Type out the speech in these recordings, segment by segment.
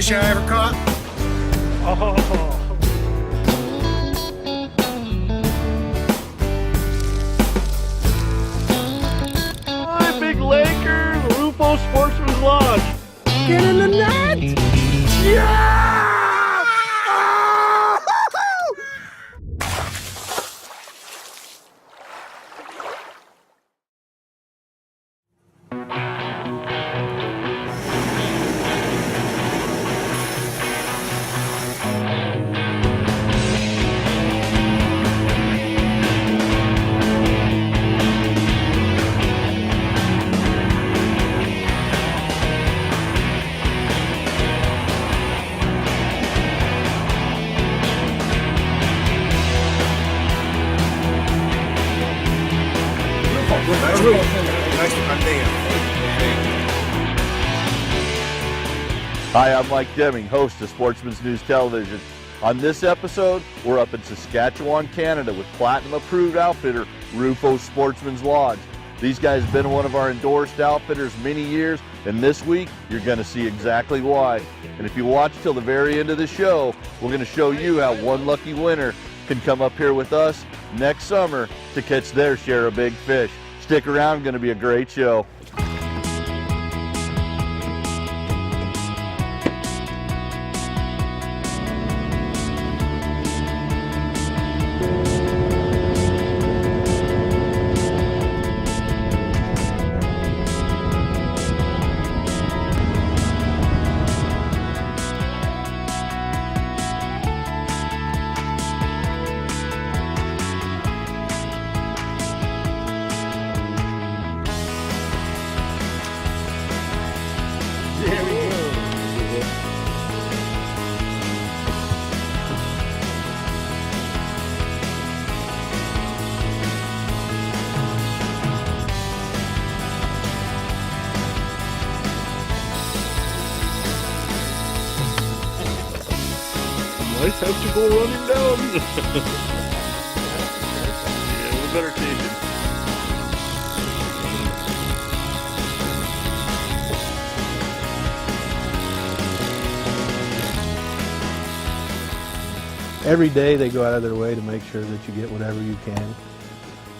fish I ever caught. Oh. Hi, Big Laker, Ruffo Sportsman's Lodge. Get in the net! Yeah! Hi, I'm Mike Deming, host of Sportsman's News Television. On this episode, we're up in Saskatchewan, Canada with platinum-approved outfitter Ruffo Sportsman's Lodge. These guys have been one of our endorsed outfitters many years, and this week, you're going to see exactly why. And if you watch till the very end of the show, we're going to show you how one lucky winner can come up here with us next summer to catch their share of big fish. Stick around, going to be a great show. Might have to go running down. Yeah, we better take it. Every day they go out of their way to make sure that you get whatever you can.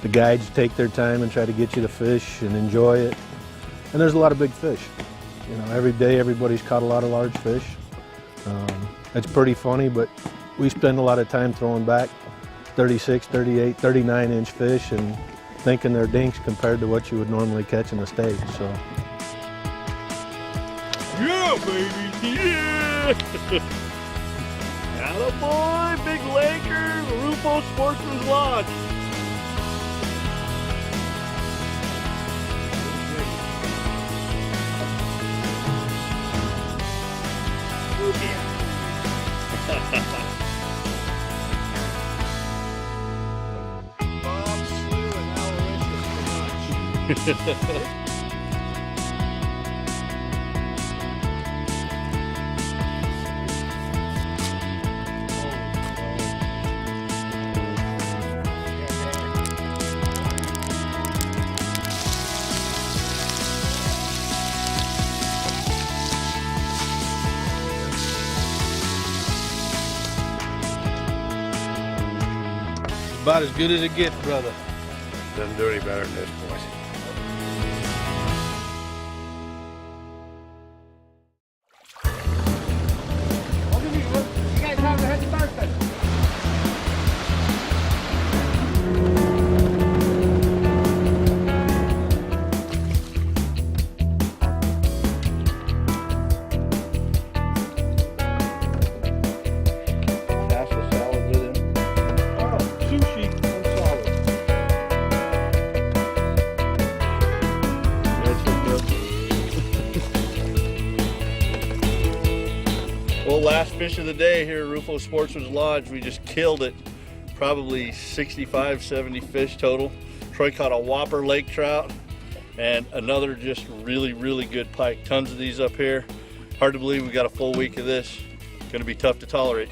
The guides take their time and try to get you to fish and enjoy it. And there's a lot of big fish. You know, every day everybody's caught a lot of large fish. It's pretty funny, but we spend a lot of time throwing back 36, 38, 39-inch fish and thinking they're dinks compared to what you would normally catch in the States. So. Yeah, baby, yeah! Attaboy, Big Laker, Ruffo Sportsman's Lodge. About as good as it gets, brother. Doesn't do any better than this point. Well, last fish of the day here at Ruffo Sportsman's Lodge, we just killed it. Probably 65, 70 fish total. Troy caught a whopper lake trout and another just really, really good pike. Tons of these up here. Hard to believe we got a full week of this. Gonna be tough to tolerate.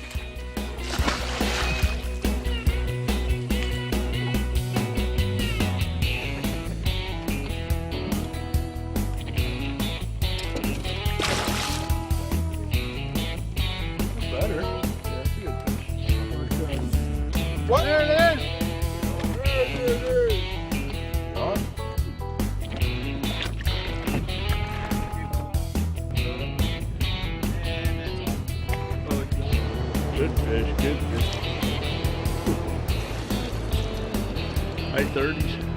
High 30s.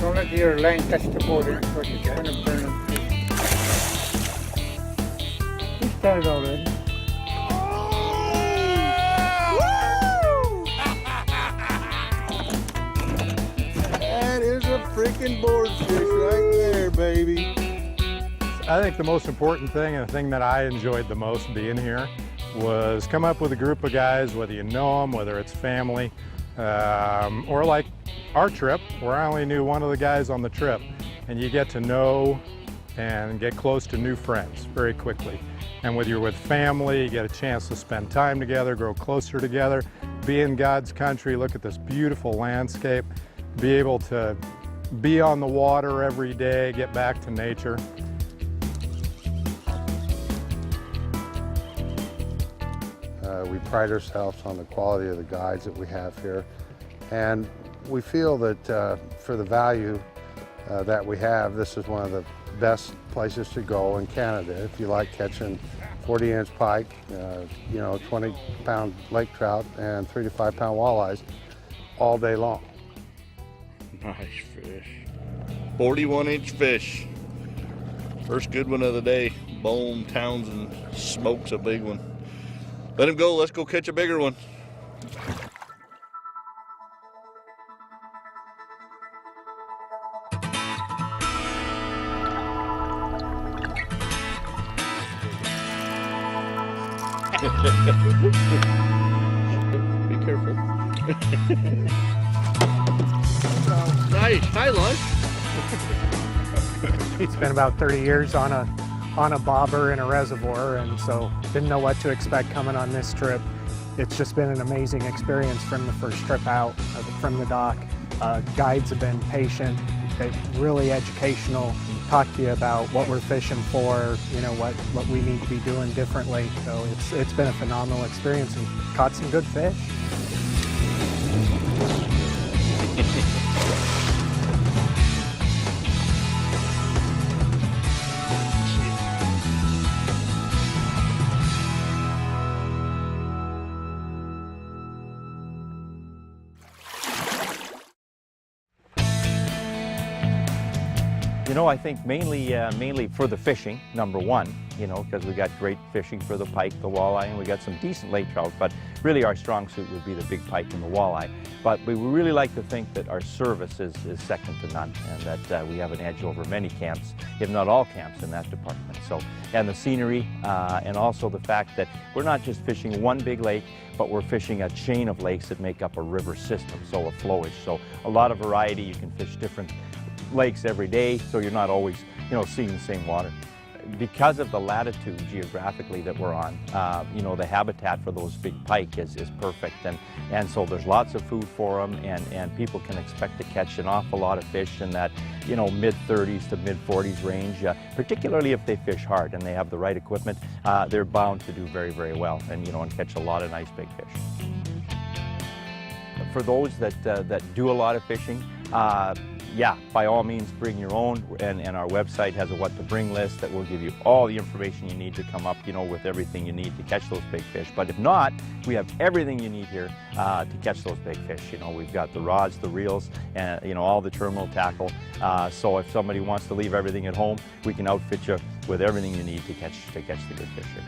Don't let your line touch the border because it's going to burn them. He started already. That is a freaking boardfish right there, baby. I think the most important thing, and the thing that I enjoyed the most being here, was come up with a group of guys, whether you know them, whether it's family, or like our trip, where I only knew one of the guys on the trip, and you get to know and get close to new friends very quickly. And whether you're with family, you get a chance to spend time together, grow closer together, be in God's country, look at this beautiful landscape, be able to be on the water every day, get back to nature. We pride ourselves on the quality of the guides that we have here, and we feel that for the value that we have, this is one of the best places to go in Canada if you like catching 40-inch pike, 20-pound lake trout, and 3 to 5 pound walleyes all day long. Nice fish. 41-inch fish. First good one of the day. Boom, Townsend smokes a big one. Let him go. Let's go catch a bigger one. Be careful. Nice. Hi, Lud. It's been about 30 years on a bobber in a reservoir, and so didn't know what to expect coming on this trip. It's just been an amazing experience from the first trip out from the dock. Guides have been patient, they're really educational, talk to you about what we're fishing for, what we need to be doing differently. So it's been a phenomenal experience and caught some good fish. I think mainly for the fishing, number one, because we got great fishing for the pike, the walleye, and we got some decent lake trout, but really our strong suit would be the big pike and the walleye. But we would really like to think that our service is second to none, and that we have an edge over many camps, if not all camps in that department. So, and the scenery, and also the fact that we're not just fishing one big lake, but we're fishing a chain of lakes that make up a river system, so a flowage. So a lot of variety, you can fish different lakes every day, so you're not always, seeing the same water. Because of the latitude geographically that we're on, the habitat for those big pike is perfect, and so there's lots of food for them, and people can expect to catch an awful lot of fish in that, mid-30s to mid-40s range, particularly if they fish hard and they have the right equipment. They're bound to do very, very well, and catch a lot of nice big fish. For those that do a lot of fishing, yeah, by all means, bring your own, and our website has a what to bring list that will give you all the information you need to come up, with everything you need to catch those big fish. But if not, we have everything you need here to catch those big fish. We've got the rods, the reels, and all the terminal tackle. So if somebody wants to leave everything at home, we can outfit you with everything you need to catch the good fish here.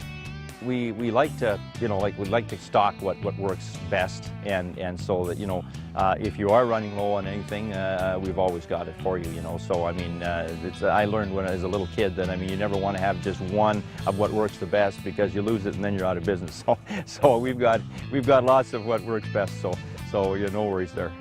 We like to, we'd like to stock what works best, and so that, if you are running low on anything, we've always got it for you, So, I learned when I was a little kid that, you never want to have just one of what works the best, because you lose it and then you're out of business. So we've got lots of what works best, so no worries there.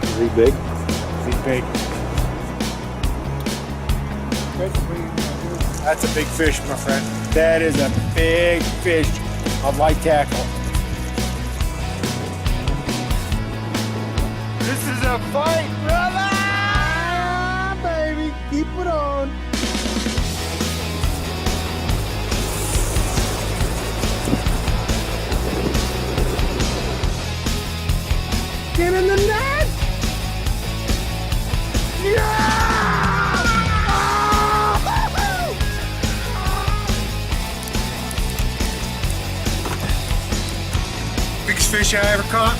Is he big? He's big. Basically, That's a big fish, my friend. That is a big fish on light tackle. This is a fight, brother! Baby, keep it on. Get in the net! Biggest fish I ever caught.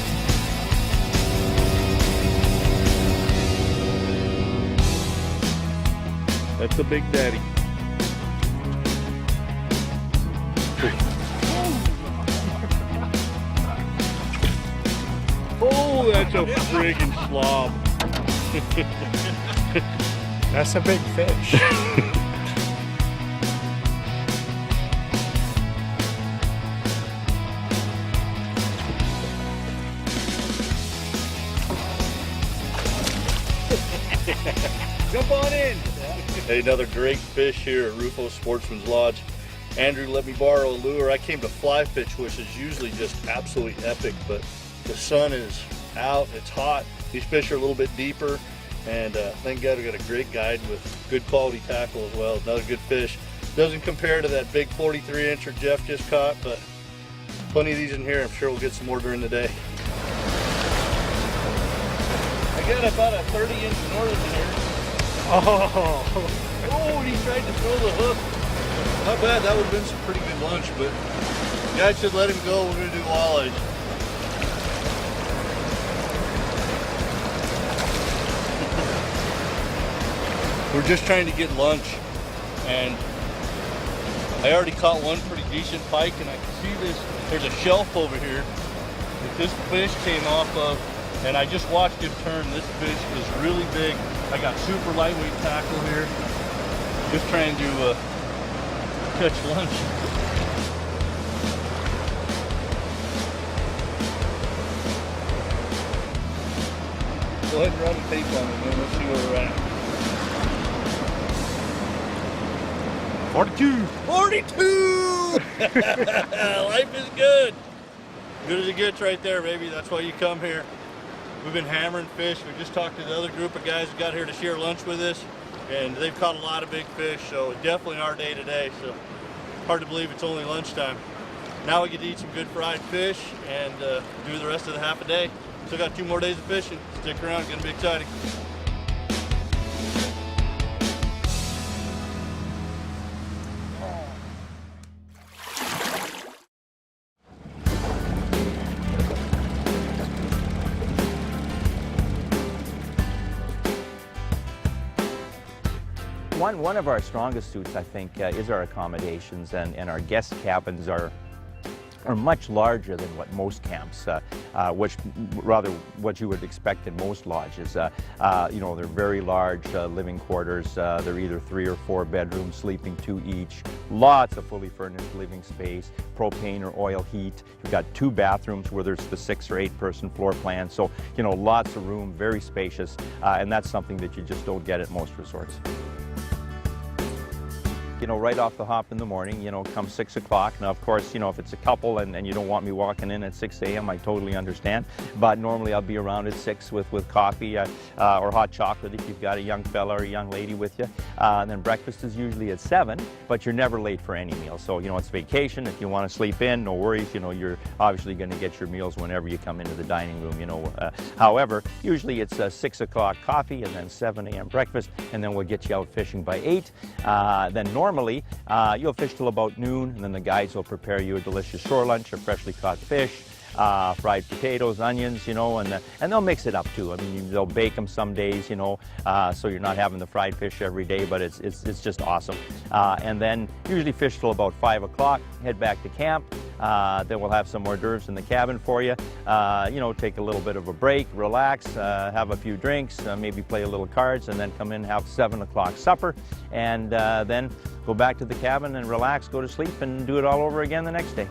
That's a big daddy. Oh, that's a friggin' slob. That's a big fish. Jump on in. Hey, another great fish here at Ruffo Sportsman's Lodge. Andrew let me borrow a lure. I came to fly fish, which is usually just absolutely epic, but the sun is out, it's hot. These fish are a little bit deeper, and thank God we got a great guide with good quality tackle as well. Another good fish. Doesn't compare to that big 43-incher Jeff just caught, but plenty of these in here. I'm sure we'll get some more during the day. I got about a 30-inch northern here. Oh, he tried to throw the hook. Not bad, that would have been some pretty good lunch, but guys should let him go. We're gonna do walleyes. We're just trying to get lunch, and I already caught one pretty decent pike, and I can see this, there's a shelf over here that this fish came off of, and I just watched him turn. This fish is really big. I got super lightweight tackle here. Just trying to catch lunch. Go ahead and run the tape on it, man. Let's see where we're at. 42! 42! Life is good. Good as it gets right there, baby. That's why you come here. We've been hammering fish. We just talked to the other group of guys who got here to share lunch with us, and they've caught a lot of big fish, so definitely our day today. So hard to believe it's only lunchtime. Now we get to eat some good fried fish and do the rest of the half a day. Still got 2 more days of fishing. Stick around, it's gonna be exciting. One of our strongest suits, I think, is our accommodations, and our guest cabins are much larger than what most camps, which rather what you would expect in most lodges. You know, they're very large living quarters. They're either 3 or 4 bedrooms, sleeping 2 each. Lots of fully furnished living space, propane or oil heat. You've got 2 bathrooms where there's the 6 or 8 person floor plan. So, you know, lots of room, very spacious, and that's something that you just don't get at most resorts. You know, right off the hop in the morning, you know, come 6 o'clock. Now, of course, you know, if it's a couple and you don't want me walking in at 6 a.m., I totally understand. But normally I'll be around at 6 with coffee or hot chocolate if you've got a young fella or a young lady with you. And then breakfast is usually at 7, but you're never late for any meal. So, you know, it's vacation. If you want to sleep in, no worries. You know, you're obviously going to get your meals whenever you come into the dining room, you know. However, usually it's 6 o'clock coffee and then 7 a.m. breakfast, and then we'll get you out fishing by 8. Then normally, you'll fish till about noon, and then the guides will prepare you a delicious shore lunch of freshly caught fish, fried potatoes, onions, you know, and they'll mix it up too. I mean, they'll bake them some days, you know, so you're not having the fried fish every day, but it's just awesome. And then usually fish till about 5 o'clock, head back to camp. Then we'll have some hors d'oeuvres in the cabin for you. You know, take a little bit of a break, relax, have a few drinks, maybe play a little cards, and then come in, have 7 o'clock supper, and then go back to the cabin and relax, go to sleep, and do it all over again the next day.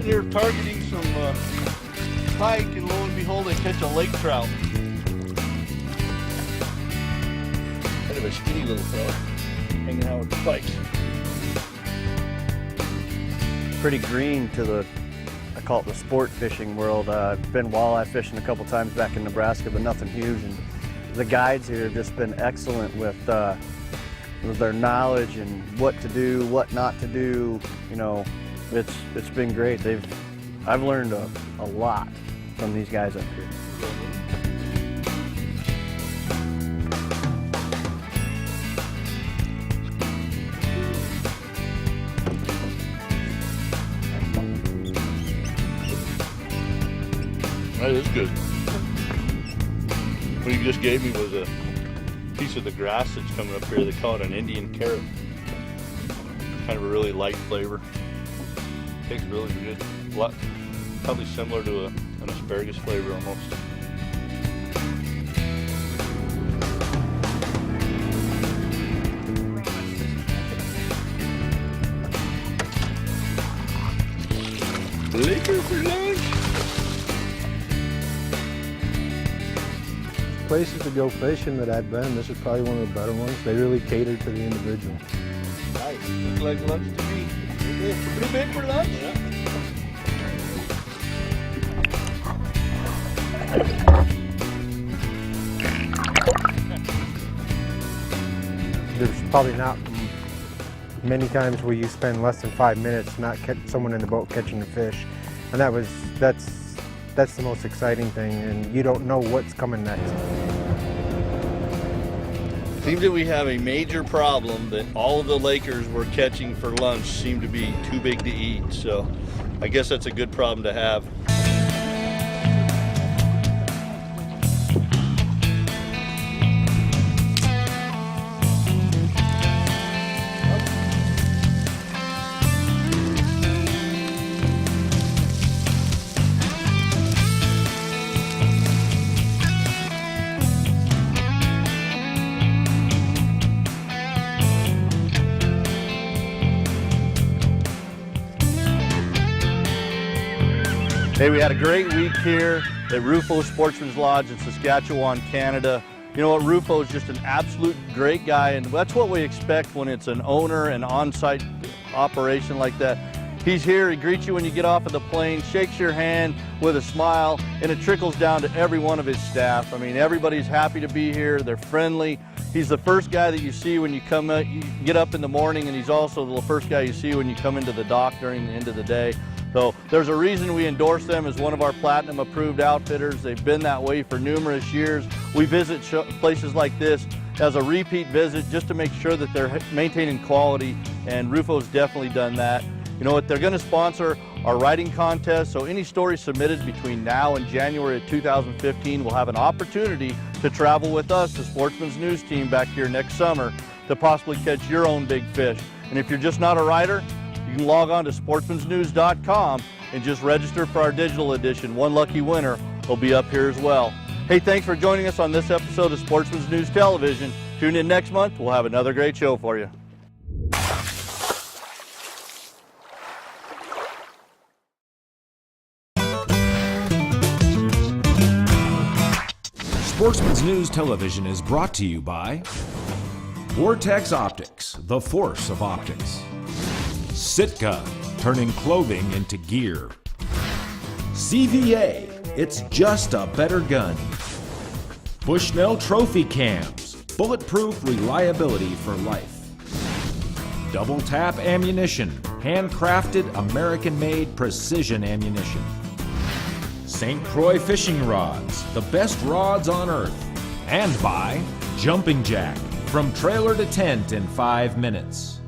sitting here targeting some pike, and lo and behold, I catch a lake trout. Kind of a skinny little fella, hanging out with the pikes. Pretty green to the, I call it the sport fishing world. I've been walleye fishing a couple times back in Nebraska, but nothing huge. And the guides here have just been excellent with their knowledge and what to do, what not to do. You know, it's been great. I've learned a lot from these guys up here. That is good. What you just gave me was a piece of the grass that's coming up here. They call it an Indian carrot. Kind of a really light flavor. Tastes really good. Probably similar to an asparagus flavor almost. Liquor for lunch. Places to go fishing that I've been, this is probably one of the better ones. They really cater to the individual. Nice. Looks like lunch to me. Pretty big for lunch? Yeah. There's probably not many times where you spend less than 5 minutes not someone in the boat catching a fish, and that's the most exciting thing, and you don't know what's coming next. Seems that we have a major problem that all of the Lakers we're catching for lunch seem to be too big to eat, so I guess that's a good problem to have. Hey, we had a great week here at Ruffo Sportsman's Lodge in Saskatchewan, Canada. You know what, Ruffo is just an absolute great guy, and that's what we expect when it's an owner and on-site operation like that. He's here, he greets you when you get off of the plane, shakes your hand with a smile, and it trickles down to every one of his staff. I mean, everybody's happy to be here, they're friendly. He's the first guy that you see when you you get up in the morning, and he's also the first guy you see when you come into the dock during the end of the day. So there's a reason we endorse them as one of our platinum approved outfitters. They've been that way for numerous years. We visit places like this as a repeat visit just to make sure that they're maintaining quality, and Ruffo's definitely done that. You know what, they're going to sponsor our writing contest, so any story submitted between now and January of 2015 will have an opportunity to travel with us, the Sportsman's News team, back here next summer to possibly catch your own big fish. And if you're just not a writer, you can log on to sportsmansnews.com and just register for our digital edition. One lucky winner will be up here as well. Hey, thanks for joining us on this episode of Sportsman's News Television. Tune in next month. We'll have another great show for you. Sportsman's News Television is brought to you by Vortex Optics, the force of optics. Sitka, turning clothing into gear. CVA, it's just a better gun. Bushnell Trophy Cams, bulletproof reliability for life. Double Tap Ammunition, handcrafted, American-made precision ammunition. St. Croix Fishing Rods, the best rods on earth. And by Jumping Jack, from trailer to tent in 5 minutes.